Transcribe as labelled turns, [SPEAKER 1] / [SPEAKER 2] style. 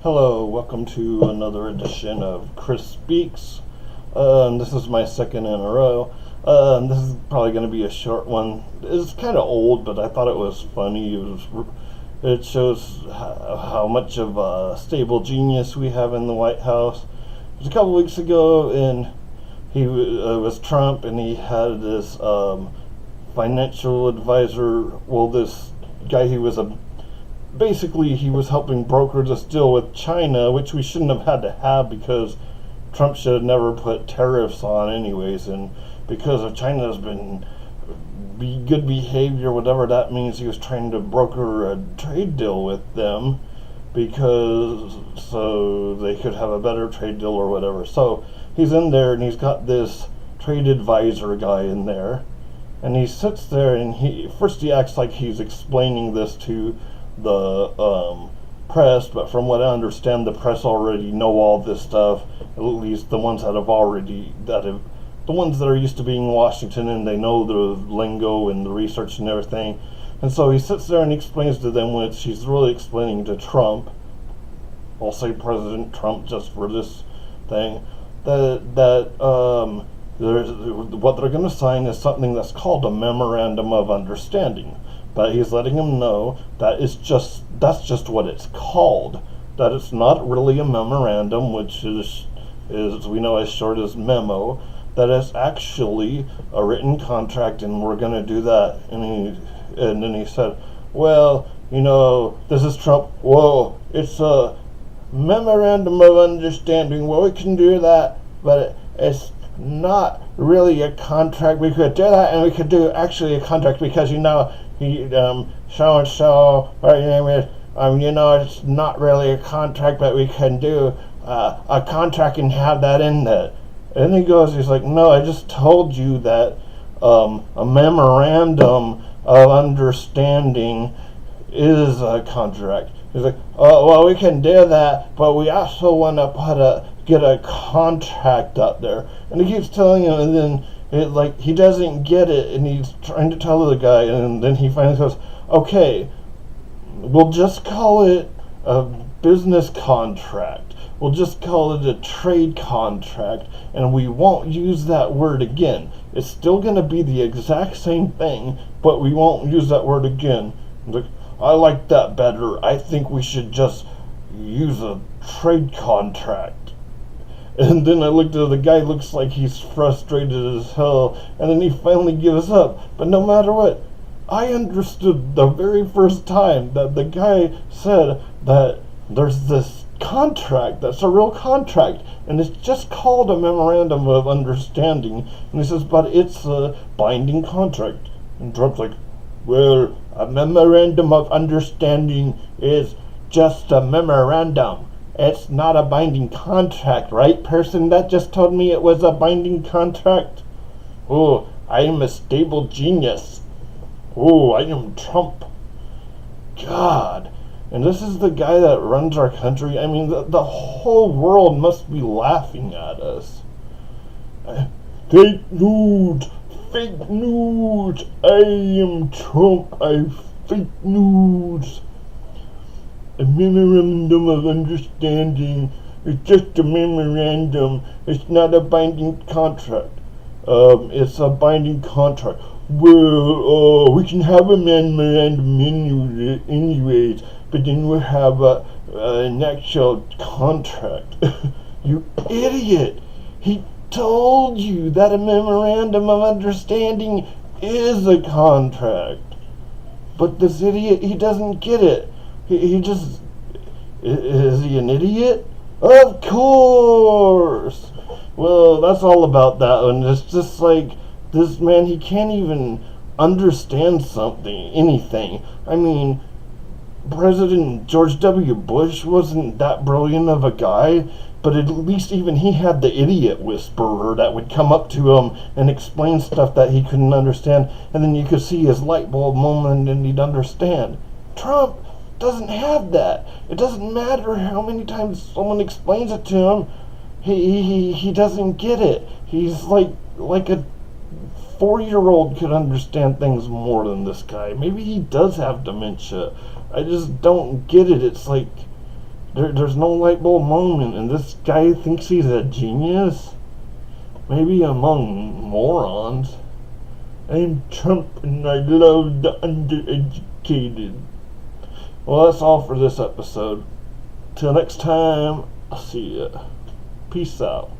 [SPEAKER 1] Hello, welcome to another edition of Chris Speaks. This is my second in a row. This is probably going to be a short one. It's kind of old, but I thought it was funny. It shows how much of a stable genius we have in the White House. It was a couple weeks ago, and he was Trump, and he had this financial advisor. Well, this guy, basically he was helping broker this deal with China, which we shouldn't have had to have because Trump should have never put tariffs on anyways, and because of China's been good behavior, whatever that means, he was trying to broker a trade deal with them because so they could have a better trade deal or whatever. So he's in there and he's got this trade advisor guy in there, and he sits there and he acts like he's explaining this to the press, but from what I understand, the press already know all this stuff. At least the ones that the ones that are used to being in Washington, and they know the lingo and the research and everything. And so he sits there and he explains to them, which he's really explaining to Trump. I'll say President Trump just for this thing. What they're going to sign is something that's called a Memorandum of Understanding. But he's letting him know that that's just what it's called. That it's not really a memorandum, which is we know as short as memo. That it's actually a written contract, and we're going to do that. And then he said, "Well, this is Trump. Whoa, it's a memorandum of understanding. Well, we can do that, but it's not really a contract. We could do that, and we could do actually a contract because so and so, what your name is, it's not really a contract, but we can do a contract and have that in there." And he's like, "No, I just told you that a memorandum of understanding is a contract." He's like, "Oh, well, we can do that, but we also want to get a contract up there." And he keeps telling him, and then he doesn't get it, and he's trying to tell the guy, and then he finally goes, "Okay, we'll just call it a business contract. We'll just call it a trade contract, and we won't use that word again. It's still going to be the exact same thing, but we won't use that word again." Like, "I like that better. I think we should just use a trade contract." And then I looked at the guy, looks like he's frustrated as hell, and then he finally gives up. But no matter what, I understood the very first time that the guy said that there's this contract that's a real contract, and it's just called a Memorandum of Understanding. And he says, "But it's a binding contract." And Trump's like, "Well, a Memorandum of Understanding is just a memorandum. It's not a binding contract, right, person that just told me it was a binding contract? Oh, I am a stable genius. Oh, I am Trump. God." And this is the guy that runs our country. I mean, the whole world must be laughing at us. Fake news! Fake news! I am Trump. I'm fake news. A memorandum of understanding is just a memorandum. It's not a binding contract. It's a binding contract. Well, we can have a memorandum anyways, but then we'll have an actual contract. You idiot! He told you that a memorandum of understanding is a contract. But this idiot, he doesn't get it. Is he an idiot? Of course! Well, that's all about that one. It's just like, this man, he can't even understand anything. I mean, President George W. Bush wasn't that brilliant of a guy, but at least even he had the idiot whisperer that would come up to him and explain stuff that he couldn't understand, and then you could see his light bulb moment and he'd understand. Trump doesn't have that. It doesn't matter how many times someone explains it to him, he doesn't get it. He's like a 4-year-old could understand things more than this guy. Maybe he does have dementia. I just don't get it. It's like, There's no light bulb moment, and this guy thinks he's a genius? Maybe among morons. I'm Trump and I love the undereducated. Well, that's all for this episode. Till next time, I'll see ya. Peace out.